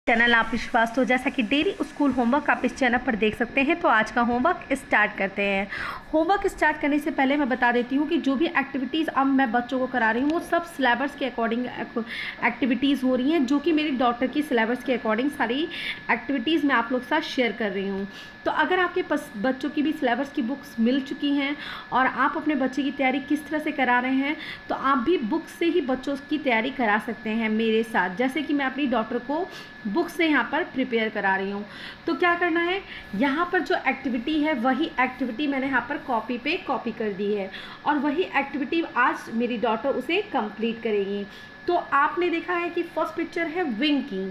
Channel आप विश्वास। तो जैसा कि डेली स्कूल होमवर्क आप इस चैनल पर देख सकते हैं, तो आज का होमवर्क स्टार्ट करते हैं। होमवर्क स्टार्ट करने से पहले मैं बता देती हूँ कि जो भी एक्टिविटीज़ अब मैं बच्चों को करा रही हूँ वो सब सिलेबस के अकॉर्डिंग एक्टिविटीज़ हो रही हैं, जो कि मेरी डॉटर की सिलेबस के अकॉर्डिंग सारी एक्टिविटीज़ मैं आप लोग के साथ शेयर कर रही हूँ। तो अगर आपके पास बच्चों की भी सिलेबस की बुक्स मिल चुकी हैं और आप अपने बच्चे की तैयारी किस तरह से करा रहे हैं, तो आप भी बुक से ही बच्चों की तैयारी करा सकते हैं मेरे साथ। जैसे कि मैं अपनी डॉटर को बुक से यहाँ पर प्रिपेयर करा रही हूँ। तो क्या करना है, यहाँ पर जो एक्टिविटी है वही एक्टिविटी मैंने यहाँ पर कॉपी पे कॉपी कर दी है और वही एक्टिविटी आज मेरी डॉटर उसे कंप्लीट करेगी। तो आपने देखा है कि फर्स्ट पिक्चर है विंग की,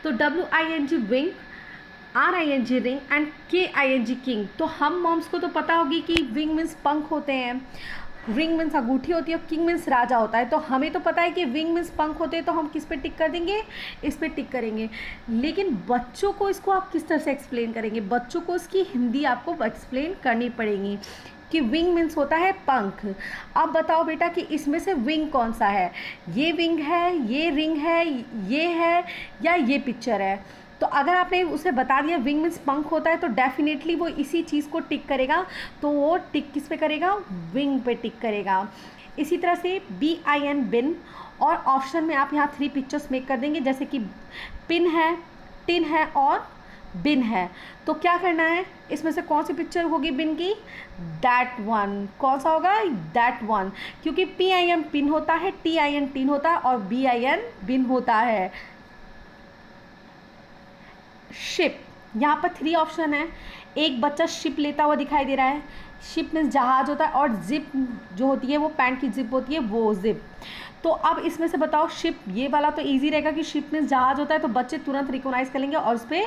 तो WING wing, RING ring and KING king. तो हम मॉम्स को तो पता होगी कि विंग मीन्स पंख होते हैं, रिंग मीन्स अंगूठी होती है और किंग मीन्स राजा होता है। तो हमें तो पता है कि विंग मीन्स पंख होते हैं, तो हम किस पे टिक कर देंगे, इस पे टिक करेंगे। लेकिन बच्चों को इसको आप किस तरह से एक्सप्लेन करेंगे, बच्चों को इसकी हिंदी आपको एक्सप्लेन करनी पड़ेगी कि विंग मीन्स होता है पंख। अब बताओ बेटा कि इसमें से विंग कौन सा है, ये विंग है, ये रिंग है, ये है या ये पिक्चर है। तो अगर आपने उसे बता दिया विंग मीन्स पंख होता है, तो डेफिनेटली वो इसी चीज़ को टिक करेगा। तो वो टिक किस पे करेगा, विंग पे टिक करेगा। इसी तरह से BIN बिन, और ऑप्शन में आप यहाँ 3 पिक्चर्स मेक कर देंगे, जैसे कि पिन है, टिन है और बिन है। तो क्या करना है, इसमें से कौन सी पिक्चर होगी बिन की, दैट वन। कौन सा होगा, दैट वन, क्योंकि PIN पिन होता है, TIN टिन होता है और BIN बिन होता है। शिप, यहाँ पर 3 ऑप्शन है। एक बच्चा शिप लेता हुआ दिखाई दे रहा है, शिप मीन्स जहाज होता है, और जिप जो होती है वो पैंट की जिप होती है, वो जिप। तो अब इसमें से बताओ शिप, ये वाला तो इजी रहेगा कि शिप मीन्स जहाज होता है, तो बच्चे तुरंत रिकॉग्नाइज कर लेंगे और उस पर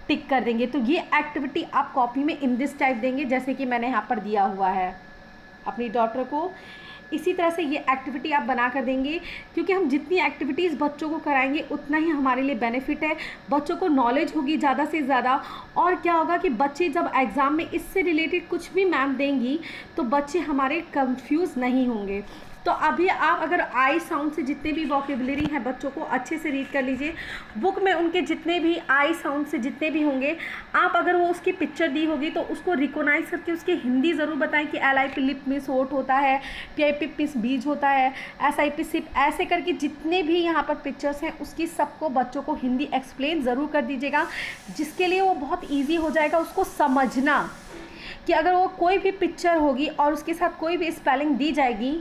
टिक कर देंगे। तो ये एक्टिविटी आप कॉपी में इन दिस टाइप देंगे, जैसे कि मैंने यहाँ पर दिया हुआ है अपनी डॉटर को। इसी तरह से ये एक्टिविटी आप बना कर देंगे, क्योंकि हम जितनी एक्टिविटीज़ बच्चों को कराएंगे उतना ही हमारे लिए बेनिफिट है। बच्चों को नॉलेज होगी ज़्यादा से ज़्यादा, और क्या होगा कि बच्चे जब एग्ज़ाम में इससे रिलेटेड कुछ भी मैम देंगी तो बच्चे हमारे कंफ्यूज नहीं होंगे। तो अभी आप अगर आई साउंड से जितने भी वोकेबुलरी हैं बच्चों को अच्छे से रीड कर लीजिए। बुक में उनके जितने भी आई साउंड से जितने भी होंगे, आप अगर वो उसकी पिक्चर दी होगी तो उसको रिकॉग्नाइज करके उसकी हिंदी ज़रूर बताएं कि LIP लिप मीन्स ओट होता है, PIP पिस बीज होता है, SIP सिप, ऐसे करके जितने भी यहाँ पर पिक्चर्स हैं उसकी सबको बच्चों को हिंदी एक्सप्लेन ज़रूर कर दीजिएगा, जिसके लिए वो बहुत ईजी हो जाएगा उसको समझना कि अगर वो कोई भी पिक्चर होगी और उसके साथ कोई भी स्पेलिंग दी जाएगी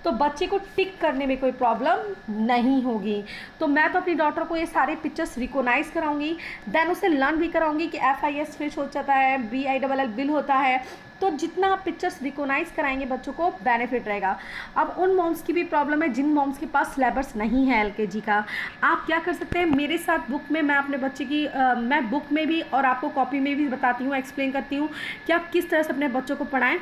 तो बच्चे को टिक करने में कोई प्रॉब्लम नहीं होगी। तो मैं तो अपनी डॉटर को ये सारे पिक्चर्स रिकॉग्नाइज कराऊंगी, देन उसे लर्न भी कराऊंगी कि FIS फिश हो जाता है, BILL बिल होता है। तो जितना आप पिक्चर्स रिकॉग्नाइज कराएंगे बच्चों को बेनिफिट रहेगा। अब उन मॉम्स की भी प्रॉब्लम है जिन मॉम्स के पास सिलेबस नहीं है LKG का, आप क्या कर सकते हैं, मेरे साथ बुक में मैं अपने बच्चे की मैं बुक में भी और आपको कॉपी में भी बताती हूँ, एक्सप्लेन करती हूँ कि आप किस तरह से अपने बच्चों को पढ़ाएं।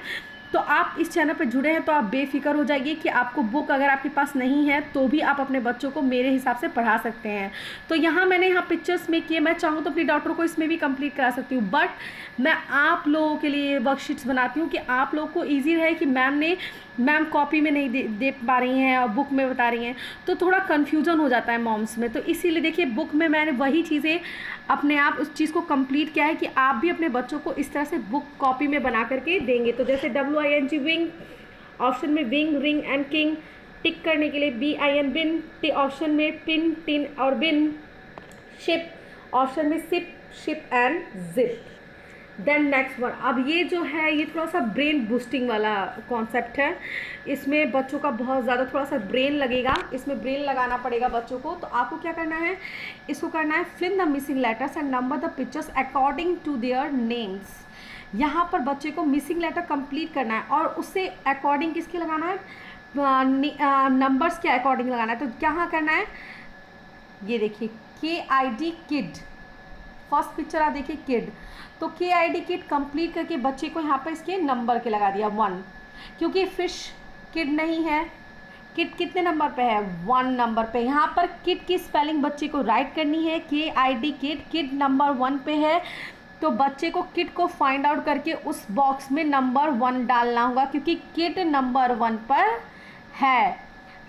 तो आप इस चैनल पर जुड़े हैं तो आप बेफिक्र हो जाइए कि आपको बुक अगर आपके पास नहीं है तो भी आप अपने बच्चों को मेरे हिसाब से पढ़ा सकते हैं। तो यहाँ मैंने यहाँ पिक्चर्स में किए, मैं चाहूँ तो अपनी डॉटर को इसमें भी कंप्लीट करा सकती हूँ, बट मैं आप लोगों के लिए वर्कशीट्स बनाती हूँ कि आप लोगों को ईजी रहे कि मैम कॉपी में नहीं दे पा रही हैं और बुक में बता रही हैं, तो थोड़ा कन्फ्यूज़न हो जाता है मॉम्स में। तो इसीलिए देखिए बुक में मैंने वही चीज़ें अपने आप उस चीज़ को कंप्लीट किया है कि आप भी अपने बच्चों को इस तरह से बुक कॉपी में बना करके देंगे। तो जैसे WING विंग, ऑप्शन में wing, ring and king, tick करने के लिए BIN बिन, ऑप्शन में पिन, टिन और बिन, शिप, ऑप्शन में sip, ship and zip. Then next one, अब ये जो है ये थोड़ा सा ब्रेन बूस्टिंग वाला कॉन्सेप्ट है, इसमें बच्चों का बहुत ज़्यादा थोड़ा सा ब्रेन लगेगा, इसमें ब्रेन लगाना पड़ेगा बच्चों को। तो आपको क्या करना है, इसको करना है fill the missing letters and number the pictures according to their names. यहाँ पर बच्चे को मिसिंग लेटर कंप्लीट करना है और उससे अकॉर्डिंग किसके लगाना है, नंबर्स के अकॉर्डिंग लगाना है। तो क्या करना है, ये देखिए KID किड, फर्स्ट पिक्चर आप देखिए किड, तो KID किड कंप्लीट करके बच्चे को यहाँ पर इसके नंबर के लगा दिया 1, क्योंकि फिश किड नहीं है, किड कितने नंबर पे है, 1 नंबर पे। यहाँ पर किड की स्पेलिंग बच्चे को राइट करनी है, KID किड, किड नंबर 1 पे है, तो बच्चे को किड को फाइंड आउट करके उस बॉक्स में नंबर 1 डालना होगा, क्योंकि किड नंबर 1 पर है।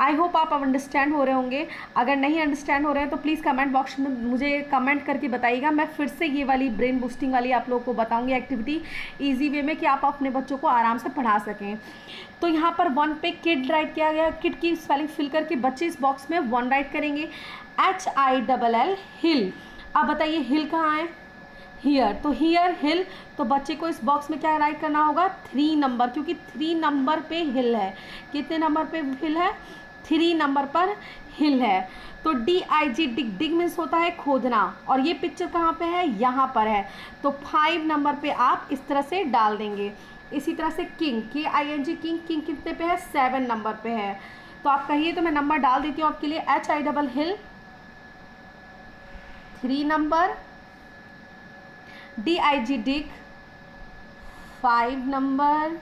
आई होप आप अब अंडरस्टैंड हो रहे होंगे। अगर नहीं अंडरस्टैंड हो रहे हैं तो प्लीज़ कमेंट बॉक्स में मुझे कमेंट करके बताइएगा। मैं फिर से ये वाली ब्रेन बूस्टिंग वाली आप लोगों को बताऊंगी एक्टिविटी ईजी वे में, कि आप अपने बच्चों को आराम से पढ़ा सकें। तो यहाँ पर 1 पे किड राइट किया गया। किड की स्पेलिंग फिल करके बच्चे इस बॉक्स में 1 राइट करेंगे। HILL हिल। अब बताइए हिल कहाँ है? हियर। तो हियर हिल, तो बच्चे को इस बॉक्स में क्या राइट करना होगा? 3 नंबर, क्योंकि 3 नंबर पे हिल है। कितने नंबर पे हिल है? 3 नंबर पर हिल है। तो DIG डिग, डिग मीन्स होता है खोदना, और ये पिक्चर कहाँ पे है? यहाँ पर है। तो 5 नंबर पे आप इस तरह से डाल देंगे। इसी तरह से किंग, KING किंग, किंग कितने पे है? 7 नंबर पे है। तो आप कहिए तो मैं नंबर डाल देती हूँ आपके लिए। HILL हिल 3 नंबर, DIG डिग 5 नंबर।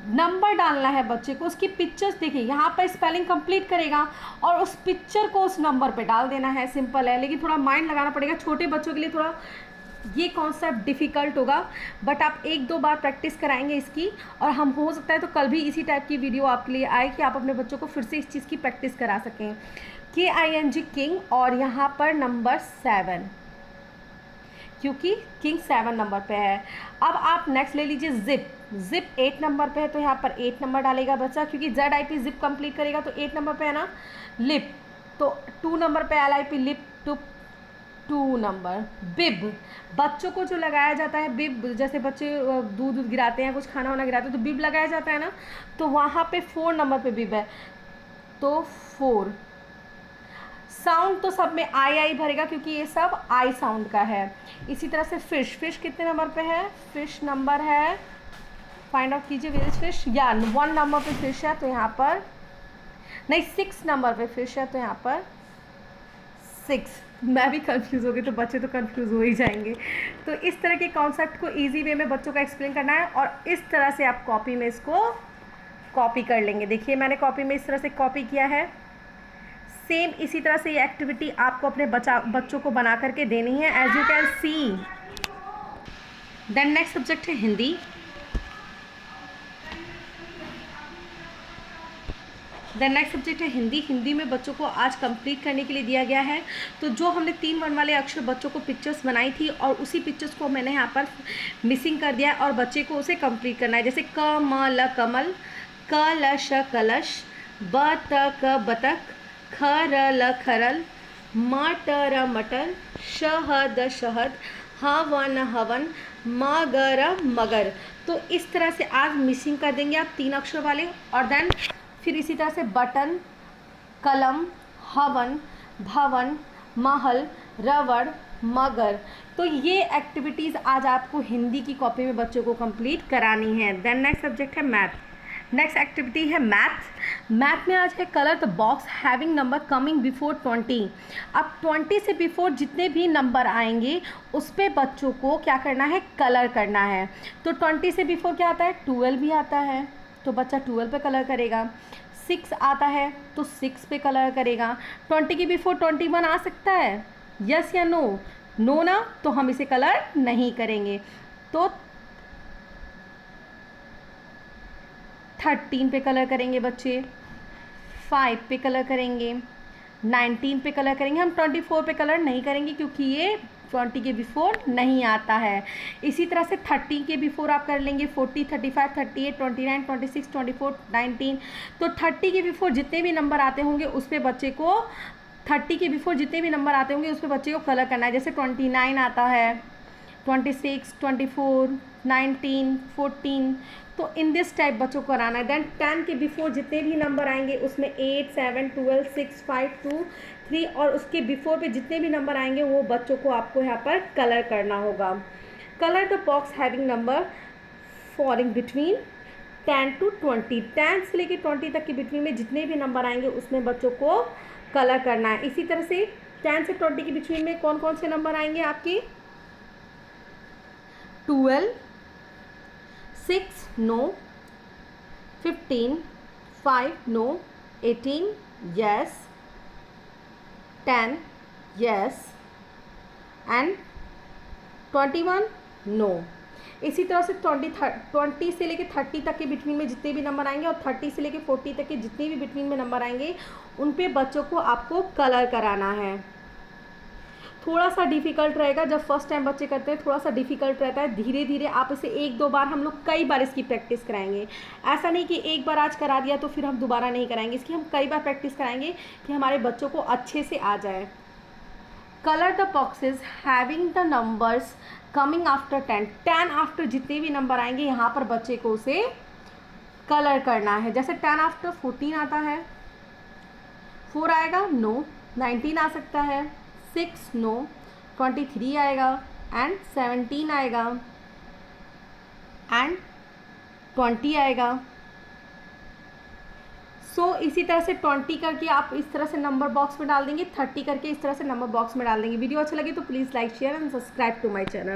नंबर डालना है बच्चे को, उसकी पिक्चर्स देखिए, यहाँ पर स्पेलिंग कंप्लीट करेगा और उस पिक्चर को उस नंबर पे डाल देना है। सिंपल है, लेकिन थोड़ा माइंड लगाना पड़ेगा। छोटे बच्चों के लिए थोड़ा ये कॉन्सेप्ट डिफ़िकल्ट होगा, बट आप 1-2 बार प्रैक्टिस कराएंगे इसकी, और हम हो सकता है तो कल भी इसी टाइप की वीडियो आपके लिए आए कि आप अपने बच्चों को फिर से इस चीज़ की प्रैक्टिस करा सकें। KING किंग, और यहाँ पर नंबर 7, क्योंकि किंग 7 नंबर पे है। अब आप नेक्स्ट ले लीजिए जिप। जिप 8 नंबर पे है, तो यहाँ पर 8 नंबर डालेगा बच्चा, क्योंकि ZIP जिप कंप्लीट करेगा तो 8 नंबर पे है ना। लिप, तो 2 नंबर पे LIP लिप, टू 2 नंबर। बिब, बच्चों को जो लगाया जाता है बिब, जैसे बच्चे दूध गिराते हैं, कुछ खाना वाना गिराते हैं तो बिब लगाया जाता है ना, तो वहाँ पे 4 नंबर पे बिब है, तो 4। साउंड तो सब में आई भरेगा, क्योंकि ये सब आई साउंड का है। इसी तरह से फिश, फिश कितने नंबर पे है? फिश नंबर है, फाइंड आउट कीजिए वेयर इज फिश। या 1 नंबर पे फिश है, तो यहाँ पर नहीं, 6 नंबर पे फिश है, तो यहाँ पर 6। मैं भी कंफ्यूज हो गई, तो बच्चे तो कंफ्यूज हो ही जाएंगे। तो इस तरह के कॉन्सेप्ट को इजी वे में बच्चों का एक्सप्लेन करना है, और इस तरह से आप कॉपी में इसको कॉपी कर लेंगे। देखिए मैंने कॉपी में इस तरह से कॉपी किया है। सेम इसी तरह से ये एक्टिविटी आपको अपने बच्चों को बना करके देनी है, as you can see. Then next subject है हिंदी। देन नेक्स्ट सब्जेक्ट है हिंदी। हिंदी में बच्चों को आज कंप्लीट करने के लिए दिया गया है। तो जो हमने 3 वर्ण वाले अक्षर बच्चों को पिक्चर्स बनाई थी, और उसी पिक्चर्स को मैंने यहाँ पर मिसिंग कर दिया है, और बच्चे को उसे कंप्लीट करना है। जैसे क म ल कमल, क ल श कलश, ब त क बतख, ख र ल खरल, म ट र मटर, श ह द शहद, ह व न हवन, म ग र मगर। तो इस तरह से आज मिसिंग कर देंगे आप 3 अक्षर वाले। और देन फिर इसी तरह से बटन, कलम, हवन, भवन, महल, रबड़, मगर। तो ये एक्टिविटीज़ आज आपको हिंदी की कॉपी में बच्चों को कंप्लीट करानी है। देन नेक्स्ट सब्जेक्ट है मैथ। नेक्स्ट एक्टिविटी है मैथ। मैथ में आज है colour the box having number coming before 20। अब 20 से बिफोर जितने भी नंबर आएंगे उस पर बच्चों को क्या करना है? कलर करना है। तो 20 से बिफोर क्या आता है? 12 भी आता है, तो बच्चा 12 पे कलर करेगा। 6 आता है तो 6 पे कलर करेगा। 20 के बिफोर 21 आ सकता है, यस या नो? नो ना, तो हम इसे कलर नहीं करेंगे। तो 13 पे कलर करेंगे बच्चे, 5 पे कलर करेंगे, 19 पे कलर करेंगे। हम 24 पे कलर नहीं करेंगे, क्योंकि ये 20 के बिफोर नहीं आता है। इसी तरह से 30 के बिफोर आप कर लेंगे 40, 35, 38, 29, 26, 24, 19। तो 30 के बिफोर जितने भी नंबर आते होंगे उस पर बच्चे को 30 के बिफोर जितने भी नंबर आते होंगे उस पर बच्चे को कलर करना है। जैसे 29 आता है, 26, 24, 19, 14। तो इन दिस टाइप बच्चों को कराना है। देन 10 के बिफोर जितने भी नंबर आएंगे उसमें 8, 7, 12, 6, 5, 2, 3 और उसके बिफोर पे जितने भी नंबर आएंगे वो बच्चों को आपको यहाँ पर कलर करना होगा। Colour the box having number falling between 10 to 20। 10 से लेकर 20 तक के बिटवीन में जितने भी नंबर आएंगे उसमें बच्चों को कलर करना है। इसी तरह से 10 से 20 के बिटवीन में कौन कौन से नंबर आएंगे आपके? 12, 6 no, 15, 5 no, 18 yes, 10 yes and 21 no. इसी तरह से 20 से लेके 30 तक के बिटवीन में जितने भी नंबर आएंगे और 30 से लेके 40 तक के जितने भी बिटवीन में नंबर आएंगे उन पे बच्चों को आपको कलर कराना है। थोड़ा सा डिफ़िकल्ट रहेगा, जब फर्स्ट टाइम बच्चे करते हैं थोड़ा सा डिफ़िकल्ट रहता है। धीरे धीरे आप इसे 1-2 बार, हम लोग कई बार इसकी प्रैक्टिस कराएंगे। ऐसा नहीं कि एक बार आज करा दिया तो फिर हम दोबारा नहीं कराएंगे, इसकी हम कई बार प्रैक्टिस कराएंगे कि हमारे बच्चों को अच्छे से आ जाए। Colour the boxes having the numbers coming after 10। 10 after जितने भी नंबर आएंगे यहाँ पर बच्चे को उसे कलर करना है। जैसे 10 आफ्टर 14 आता है, 4 आएगा, नो। 19 आ सकता है, 6 नो। 23 आएगा एंड 17 आएगा एंड 20 आएगा। इसी तरह से 20 करके आप इस तरह से नंबर बॉक्स में डाल देंगे, 30 करके इस तरह से नंबर बॉक्स में डाल देंगे। वीडियो अच्छा लगे तो please like share and subscribe to my channel.